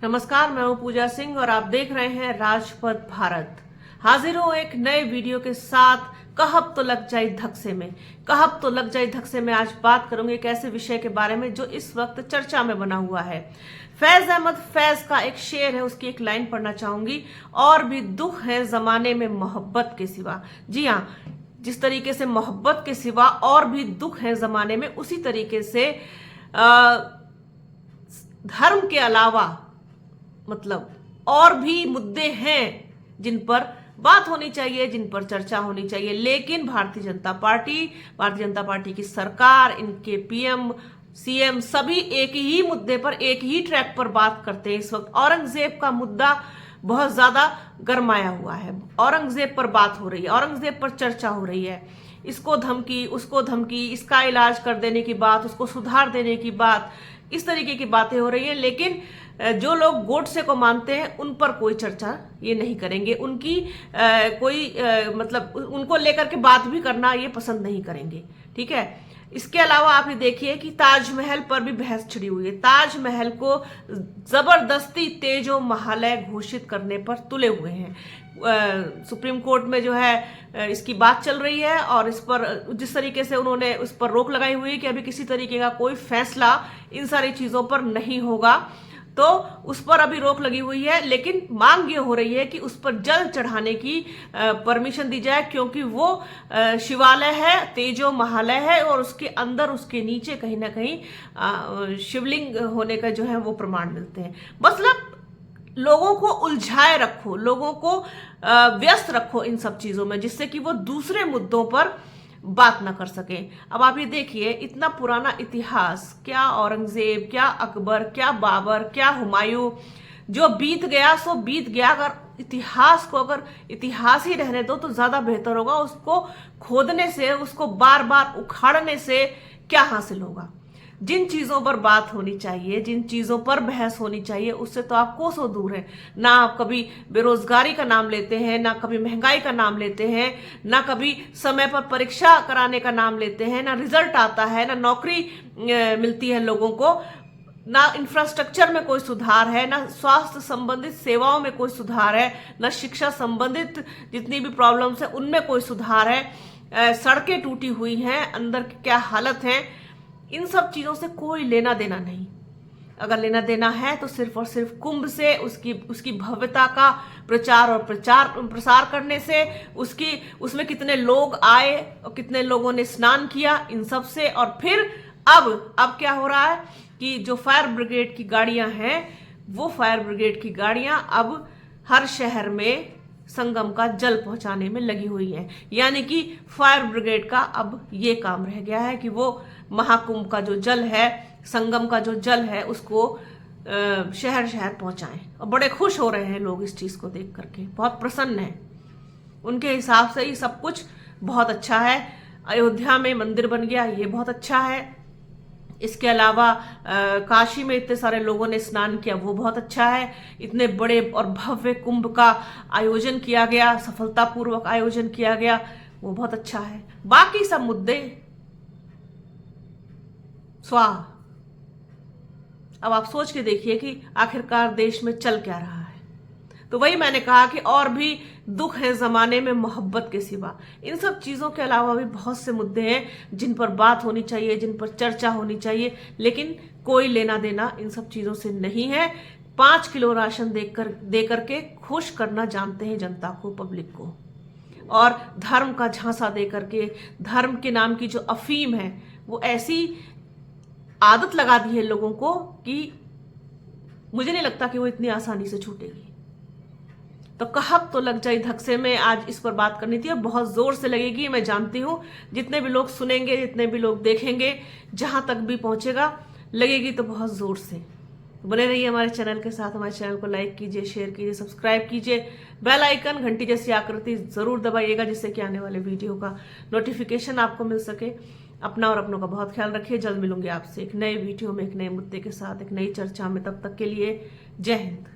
नमस्कार, मैं हूं पूजा सिंह और आप देख रहे हैं राजपथ भारत। हाजिर हूं एक नए वीडियो के साथ। कहब तो लग जाए धक्से में, कहब तो लग जाए धक्से में आज बात करूंगी एक ऐसे विषय के बारे में जो इस वक्त चर्चा में बना हुआ है। फैज अहमद फैज का एक शेर है, उसकी एक लाइन पढ़ना चाहूंगी। और भी दुख है जमाने में मोहब्बत के सिवा। जी हाँ, जिस तरीके से मोहब्बत के सिवा और भी दुख है जमाने में, उसी तरीके से धर्म के अलावा मतलब और भी मुद्दे हैं जिन पर बात होनी चाहिए, जिन पर चर्चा होनी चाहिए। लेकिन भारतीय जनता पार्टी की सरकार, इनके पीएम सीएम सभी एक ही मुद्दे पर, एक ही ट्रैक पर बात करते हैं। इस वक्त औरंगजेब का मुद्दा बहुत ज्यादा गरमाया हुआ है। औरंगजेब पर बात हो रही है, औरंगजेब पर चर्चा हो रही है। इसको धमकी, उसको धमकी, इसका इलाज कर देने की बात, उसको सुधार देने की बात, इस तरीके की बातें हो रही हैं। लेकिन जो लोग गोडसे को मानते हैं उन पर कोई चर्चा ये नहीं करेंगे, उनकी मतलब उनको लेकर के बात भी करना ये पसंद नहीं करेंगे। ठीक है, इसके अलावा आप ये देखिए कि ताजमहल पर भी बहस छिड़ी हुई है। ताजमहल को जबरदस्ती तेजो महालय घोषित करने पर तुले हुए हैं। सुप्रीम कोर्ट में जो है इसकी बात चल रही है और इस पर जिस तरीके से उन्होंने उस पर रोक लगाई हुई है कि अभी किसी तरीके का कोई फैसला इन सारी चीजों पर नहीं होगा, तो उस पर अभी रोक लगी हुई है। लेकिन मांग ये हो रही है कि उस पर जल चढ़ाने की परमिशन दी जाए, क्योंकि वो शिवालय है, तेजो महालय है और उसके अंदर, उसके नीचे कहीं ना कहीं शिवलिंग होने का जो है वो प्रमाण मिलते हैं। मतलब लोगों को उलझाए रखो, लोगों को व्यस्त रखो इन सब चीजों में, जिससे कि वो दूसरे मुद्दों पर बात ना कर सके। अब आप ये देखिए, इतना पुराना इतिहास, क्या औरंगजेब, क्या अकबर, क्या बाबर, क्या हुमायूं, जो बीत गया सो बीत गया। अगर इतिहास को अगर इतिहास ही रहने दो तो ज्यादा बेहतर होगा। उसको खोदने से, उसको बार बार उखाड़ने से क्या हासिल होगा? जिन चीजों पर बात होनी चाहिए, जिन चीजों पर बहस होनी चाहिए, उससे तो आप कोसों दूर हैं। ना आप कभी बेरोजगारी का नाम लेते हैं, ना कभी महंगाई का नाम लेते हैं, ना कभी समय पर परीक्षा कराने का नाम लेते हैं, ना रिजल्ट आता है, ना नौकरी मिलती है लोगों को, ना इंफ्रास्ट्रक्चर में कोई सुधार है, ना स्वास्थ्य संबंधित सेवाओं में कोई सुधार है, ना शिक्षा संबंधित जितनी भी प्रॉब्लम्स है उनमें कोई सुधार है। सड़कें टूटी हुई हैं, अंदर की क्या हालत है, इन सब चीजों से कोई लेना देना नहीं। अगर लेना देना है तो सिर्फ और सिर्फ कुंभ से, उसकी भव्यता का प्रचार और प्रसार करने से, उसमें कितने लोग आए और कितने लोगों ने स्नान किया, इन सब से। और फिर अब क्या हो रहा है कि जो फायर ब्रिगेड की गाड़ियां हैं, वो फायर ब्रिगेड की गाड़ियां अब हर शहर में संगम का जल पहुंचाने में लगी हुई है। यानी कि फायर ब्रिगेड का अब ये काम रह गया है कि वो महाकुंभ का जो जल है, संगम का जो जल है, उसको शहर शहर पहुंचाएं। और बड़े खुश हो रहे हैं लोग इस चीज को देख करके, बहुत प्रसन्न हैं। उनके हिसाब से ही सब कुछ बहुत अच्छा है। अयोध्या में मंदिर बन गया, ये बहुत अच्छा है। इसके अलावा काशी में इतने सारे लोगों ने स्नान किया, वो बहुत अच्छा है। इतने बड़े और भव्य कुंभ का आयोजन किया गया, सफलतापूर्वक आयोजन किया गया, वो बहुत अच्छा है। बाकी सब मुद्दे स्वाहा। अब आप सोच के देखिए कि आखिरकार देश में चल क्या रहा है। तो वही मैंने कहा कि और भी दुख है जमाने में मोहब्बत के सिवा। इन सब चीजों के अलावा भी बहुत से मुद्दे हैं जिन पर बात होनी चाहिए, जिन पर चर्चा होनी चाहिए, लेकिन कोई लेना देना इन सब चीजों से नहीं है। 5 किलो राशन दे करके खुश करना जानते हैं जनता को, पब्लिक को, और धर्म का झांसा दे करके, धर्म के नाम की जो अफीम है, वो ऐसी आदत लगा दी है लोगों को कि मुझे नहीं लगता कि वो इतनी आसानी से छूटेगी। तो कहब तो लग जाए धक्से में आज इस पर बात करनी थी और बहुत जोर से लगेगी, मैं जानती हूं। जितने भी लोग सुनेंगे, जितने भी लोग देखेंगे, जहां तक भी पहुंचेगा, लगेगी तो बहुत जोर से। बने रहिए हमारे चैनल के साथ। हमारे चैनल को लाइक कीजिए, शेयर कीजिए, सब्सक्राइब कीजिए, बेल आइकन घंटी जैसी आकृति जरूर दबाइएगा, जिससे कि आने वाले वीडियो का नोटिफिकेशन आपको मिल सके। अपना और अपनों का बहुत ख्याल रखिए। जल्द मिलूंगी आपसे एक नए वीडियो में, एक नए मुद्दे के साथ, एक नई चर्चा में। तब तक के लिए जय हिंद।